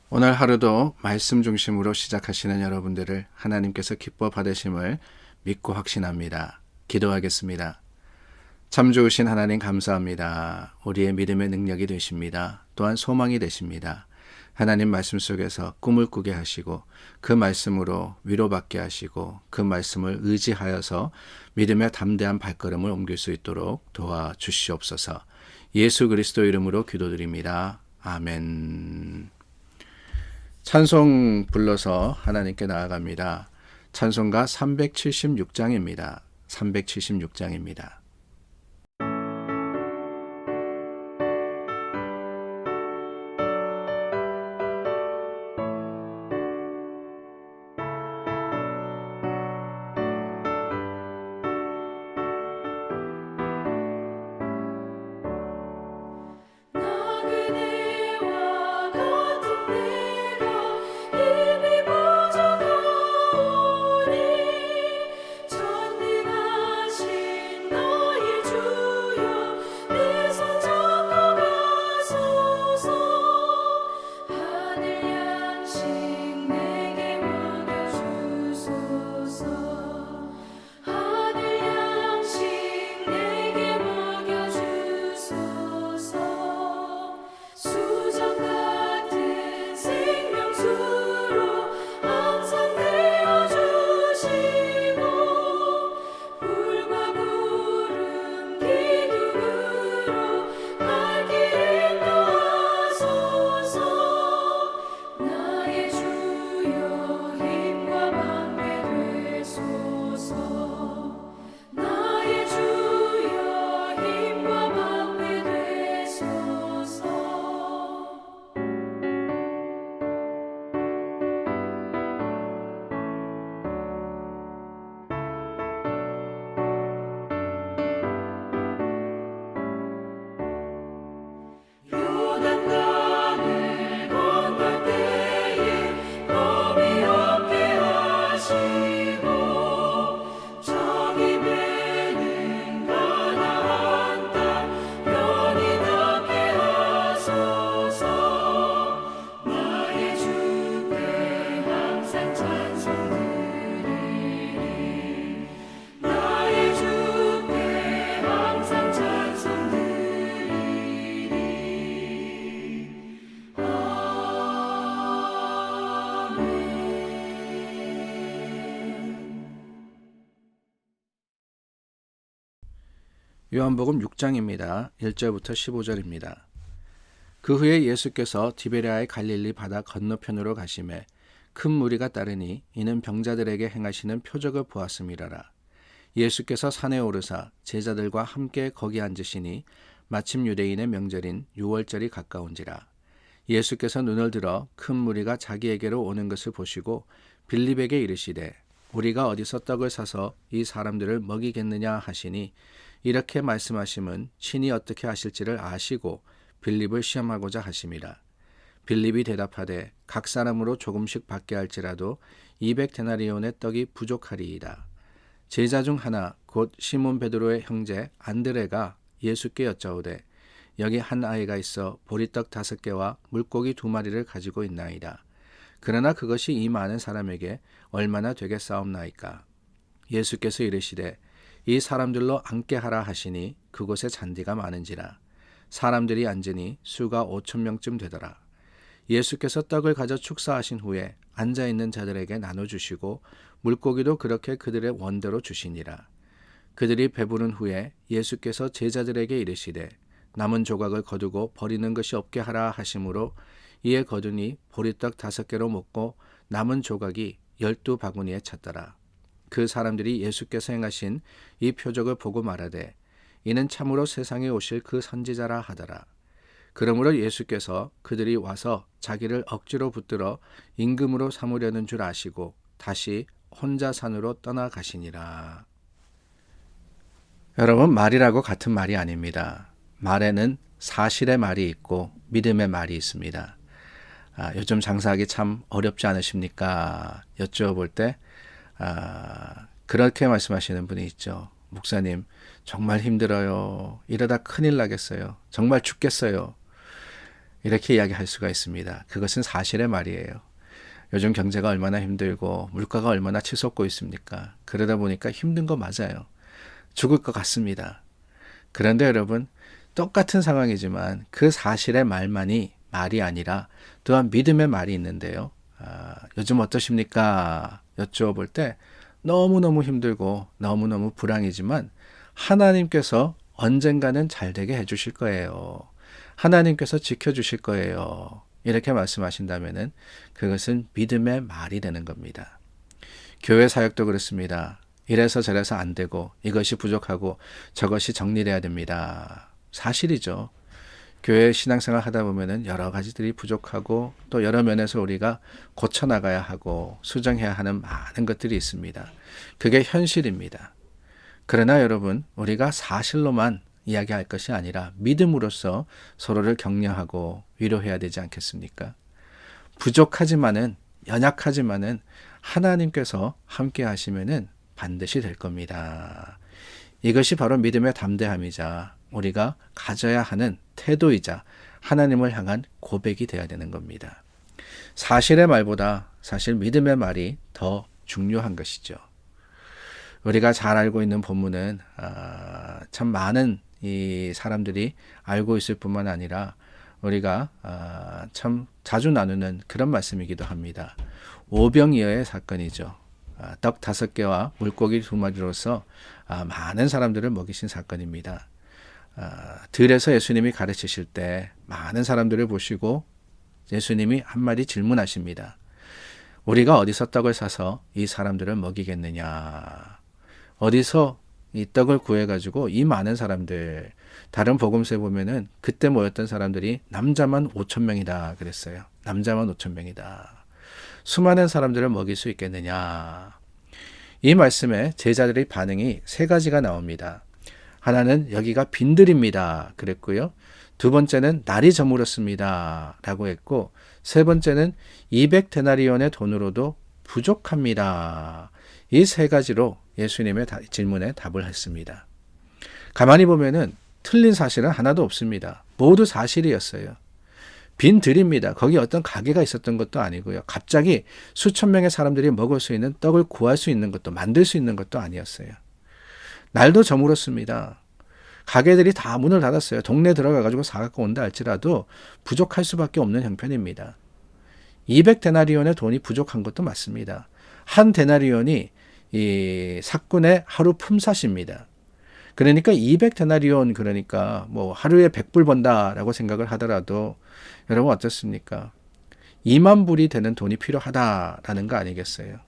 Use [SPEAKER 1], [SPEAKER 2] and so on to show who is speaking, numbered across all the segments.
[SPEAKER 1] 오늘 하루도 말씀 중심으로 시작하시는 여러분들을 하나님께서 기뻐 받으심을 믿고 확신합니다. 기도하겠습니다. 참 좋으신 하나님 감사합니다. 우리의 믿음의 능력이 되십니다. 또한 소망이 되십니다. 하나님 말씀 속에서 꿈을 꾸게 하시고 그 말씀으로 위로받게 하시고 그 말씀을 의지하여서 믿음의 담대한 발걸음을 옮길 수 있도록 도와주시옵소서. 예수 그리스도 이름으로 기도드립니다. 아멘. 찬송 불러서 하나님께 나아갑니다. 찬송가 376장입니다. 376장입니다. 요한복음 6장입니다. 1절부터 15절입니다. 그 후에 예수께서 디베랴의 갈릴리 바다 건너편으로 가시매 큰 무리가 따르니 이는 병자들에게 행하시는 표적을 보았음이라라. 예수께서 산에 오르사 제자들과 함께 거기 앉으시니 마침 유대인의 명절인 유월절이 가까운지라. 예수께서 눈을 들어 큰 무리가 자기에게로 오는 것을 보시고 빌립에게 이르시되 우리가 어디서 떡을 사서 이 사람들을 먹이겠느냐 하시니 이렇게 말씀하심은 친히 어떻게 하실지를 아시고 빌립을 시험하고자 하심이라. 빌립이 대답하되 각 사람으로 조금씩 받게 할지라도 200데나리온의 떡이 부족하리이다. 제자 중 하나 곧 시몬 베드로의 형제 안드레가 예수께 여짜오되 여기 한 아이가 있어 보리떡 5개와 물고기 2마리를 가지고 있나이다. 그러나 그것이 이 많은 사람에게 얼마나 되겠사옵나이까. 예수께서 이르시되 이 사람들로 앉게 하라 하시니 그곳에 잔디가 많은지라. 사람들이 앉으니 수가 5,000명쯤 되더라. 예수께서 떡을 가져 축사하신 후에 앉아있는 자들에게 나눠주시고 물고기도 그렇게 그들의 원대로 주시니라. 그들이 배부른 후에 예수께서 제자들에게 이르시되 남은 조각을 거두고 버리는 것이 없게 하라 하심으로 이에 거두니 보리떡 5개로 먹고 남은 조각이 12바구니에 찼더라. 그 사람들이 예수께서 행하신 이 표적을 보고 말하되 이는 참으로 세상에 오실 그 선지자라 하더라. 그러므로 예수께서 그들이 와서 자기를 억지로 붙들어 임금으로 삼으려는 줄 아시고 다시 혼자 산으로 떠나가시니라. 여러분, 말이라고 같은 말이 아닙니다. 말에는 사실의 말이 있고 믿음의 말이 있습니다. 요즘 장사하기 참 어렵지 않으십니까? 여쭤볼 때 그렇게 말씀하시는 분이 있죠. 목사님, 정말 힘들어요. 이러다 큰일 나겠어요. 정말 죽겠어요. 이렇게 이야기할 수가 있습니다. 그것은 사실의 말이에요. 요즘 경제가 얼마나 힘들고 물가가 얼마나 치솟고 있습니까? 그러다 보니까 힘든 거 맞아요. 죽을 것 같습니다. 그런데 여러분, 똑같은 상황이지만 그 사실의 말만이 말이 아니라 또한 믿음의 말이 있는데요. 요즘 어떠십니까? 여쭈어볼 때 너무너무 힘들고 너무너무 불황이지만 하나님께서 언젠가는 잘 되게 해주실 거예요. 하나님께서 지켜주실 거예요. 이렇게 말씀하신다면은 그것은 믿음의 말이 되는 겁니다. 교회 사역도 그렇습니다. 이래서 저래서 안 되고 이것이 부족하고 저것이 정리돼야 됩니다. 사실이죠. 교회 신앙생활 하다 보면은 여러 가지들이 부족하고 또 여러 면에서 우리가 고쳐나가야 하고 수정해야 하는 많은 것들이 있습니다. 그게 현실입니다. 그러나 여러분, 우리가 사실로만 이야기할 것이 아니라 믿음으로써 서로를 격려하고 위로해야 되지 않겠습니까? 부족하지만은, 연약하지만은 하나님께서 함께 하시면은 반드시 될 겁니다. 이것이 바로 믿음의 담대함이자 우리가 가져야 하는 태도이자 하나님을 향한 고백이 되어야 되는 겁니다. 사실의 말보다 사실 믿음의 말이 더 중요한 것이죠. 우리가 잘 알고 있는 본문은 참 많은 이 사람들이 알고 있을 뿐만 아니라 우리가 참 자주 나누는 그런 말씀이기도 합니다. 오병이어의 사건이죠. 떡 5개와 물고기 2마리로서 많은 사람들을 먹이신 사건입니다. 들에서 예수님이 가르치실 때 많은 사람들을 보시고 예수님이 한마디 질문하십니다. 우리가 어디서 떡을 사서 이 사람들을 먹이겠느냐? 어디서 이 떡을 구해가지고 이 많은 사람들, 다른 복음서에 보면은 그때 모였던 사람들이 남자만 5,000명이다 그랬어요. 남자만 5,000명이다. 수많은 사람들을 먹일 수 있겠느냐? 이 말씀에 제자들의 반응이 3가지가 나옵니다. 하나는 여기가 빈들입니다 그랬고요. 2번째는 날이 저물었습니다 라고 했고, 3번째는 200데나리온의 돈으로도 부족합니다. 이 3가지로 예수님의 질문에 답을 했습니다. 가만히 보면은 틀린 사실은 하나도 없습니다. 모두 사실이었어요. 빈 들입니다. 거기 어떤 가게가 있었던 것도 아니고요. 갑자기 수천 명의 사람들이 먹을 수 있는 떡을 구할 수 있는 것도 만들 수 있는 것도 아니었어요. 날도 저물었습니다. 가게들이 다 문을 닫았어요. 동네 들어가가지고 사갖고 온다 할지라도 부족할 수밖에 없는 형편입니다. 200데나리온의 돈이 부족한 것도 맞습니다. 한 데나리온이 이 사꾼의 하루 품삯입니다. 그러니까 200데나리온, 그러니까 뭐 하루에 100불 번다라고 생각을 하더라도 여러분 어떻습니까? 2만 불이 되는 돈이 필요하다라는 거 아니겠어요?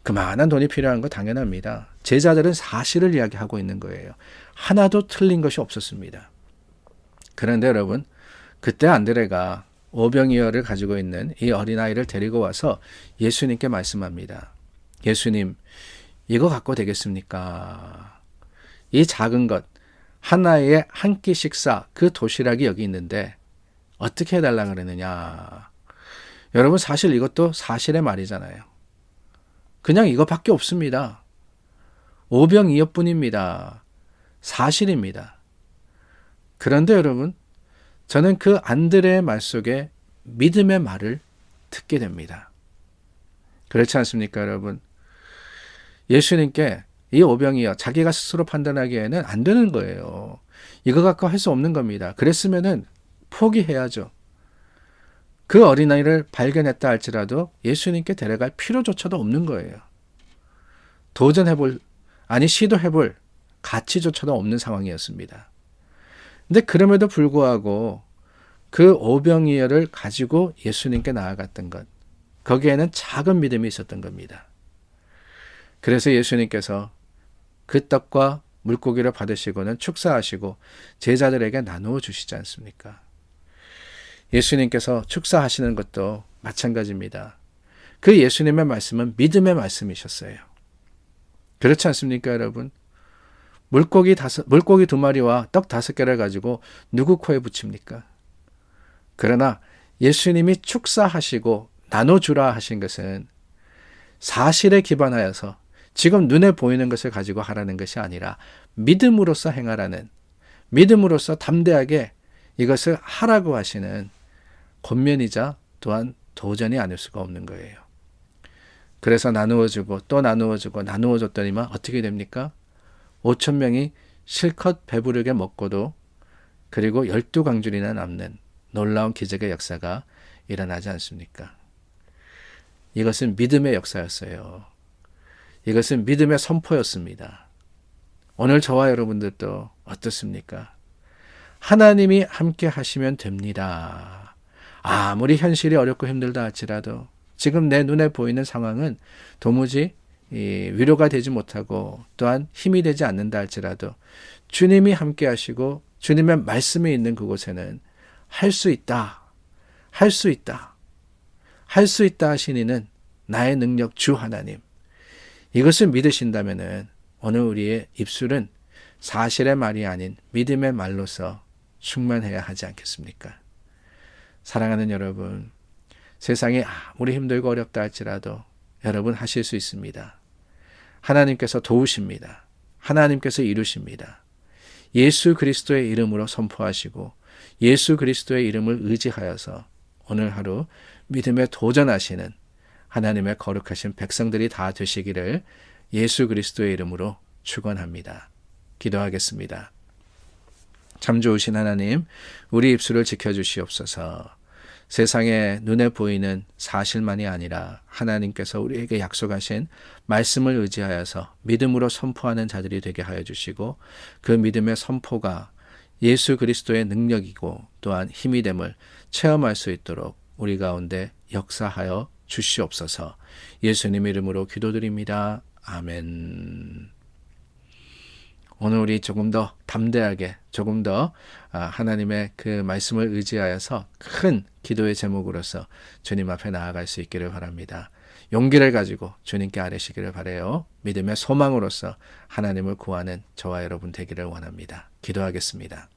[SPEAKER 1] 그만한 돈이 필요한 거 당연합니다. 제자들은 사실을 이야기하고 있는 거예요. 하나도 틀린 것이 없었습니다. 그런데 여러분, 그때 안드레가 오병이어를 가지고 있는 이 어린아이를 데리고 와서 예수님께 말씀합니다. 예수님, 이거 갖고 되겠습니까? 이 작은 것, 하나의 한 끼 식사, 그 도시락이 여기 있는데 어떻게 해달라 그러느냐? 여러분, 사실 이것도 사실의 말이잖아요. 그냥 이것밖에 없습니다. 오병이어뿐입니다. 사실입니다. 그런데 여러분, 저는 그 안드레의 말 속에 믿음의 말을 듣게 됩니다. 그렇지 않습니까, 여러분? 예수님께 이 오병이어, 자기가 스스로 판단하기에는 안 되는 거예요. 이거 갖고 할 수 없는 겁니다. 그랬으면은 포기해야죠. 그 어린아이를 발견했다 할지라도 예수님께 데려갈 필요조차도 없는 거예요. 시도해볼 가치조차도 없는 상황이었습니다. 근데 그럼에도 불구하고 그 오병이어를 가지고 예수님께 나아갔던 것, 거기에는 작은 믿음이 있었던 겁니다. 그래서 예수님께서 그 떡과 물고기를 받으시고는 축사하시고 제자들에게 나누어 주시지 않습니까? 예수님께서 축사하시는 것도 마찬가지입니다. 그 예수님의 말씀은 믿음의 말씀이셨어요. 그렇지 않습니까, 여러분? 물고기 2마리와 떡 5개를 가지고 누구 코에 붙입니까? 그러나 예수님이 축사하시고 나눠주라 하신 것은 사실에 기반하여서 지금 눈에 보이는 것을 가지고 하라는 것이 아니라 믿음으로써 행하라는, 믿음으로써 담대하게 이것을 하라고 하시는 권면이자 또한 도전이 아닐 수가 없는 거예요. 그래서 나누어주고 또 나누어주고 나누어줬더니만 어떻게 됩니까? 5천 명이 실컷 배부르게 먹고도 그리고 12광줄이나 남는 놀라운 기적의 역사가 일어나지 않습니까? 이것은 믿음의 역사였어요. 이것은 믿음의 선포였습니다. 오늘 저와 여러분들도 어떻습니까? 하나님이 함께 하시면 됩니다. 아무리 현실이 어렵고 힘들다 할지라도 지금 내 눈에 보이는 상황은 도무지 위로가 되지 못하고 또한 힘이 되지 않는다 할지라도 주님이 함께 하시고 주님의 말씀이 있는 그곳에는 할 수 있다. 할 수 있다. 할 수 있다 하시니는 나의 능력 주 하나님. 이것을 믿으신다면은 오늘 우리의 입술은 사실의 말이 아닌 믿음의 말로서 충만해야 하지 않겠습니까? 사랑하는 여러분, 세상이 아무리 힘들고 어렵다 할지라도 여러분 하실 수 있습니다. 하나님께서 도우십니다. 하나님께서 이루십니다. 예수 그리스도의 이름으로 선포하시고 예수 그리스도의 이름을 의지하여서 오늘 하루 믿음에 도전하시는 하나님의 거룩하신 백성들이 다 되시기를 예수 그리스도의 이름으로 축원합니다. 기도하겠습니다. 참 좋으신 하나님, 우리 입술을 지켜주시옵소서. 세상에 눈에 보이는 사실만이 아니라 하나님께서 우리에게 약속하신 말씀을 의지하여서 믿음으로 선포하는 자들이 되게 하여 주시고 그 믿음의 선포가 예수 그리스도의 능력이고 또한 힘이 됨을 체험할 수 있도록 우리 가운데 역사하여 주시옵소서. 예수님 이름으로 기도드립니다. 아멘. 오늘 우리 조금 더 담대하게 조금 더 하나님의 그 말씀을 의지하여서 큰 기도의 제목으로서 주님 앞에 나아갈 수 있기를 바랍니다. 용기를 가지고 주님께 아뢰시기를 바라요. 믿음의 소망으로서 하나님을 구하는 저와 여러분 되기를 원합니다. 기도하겠습니다.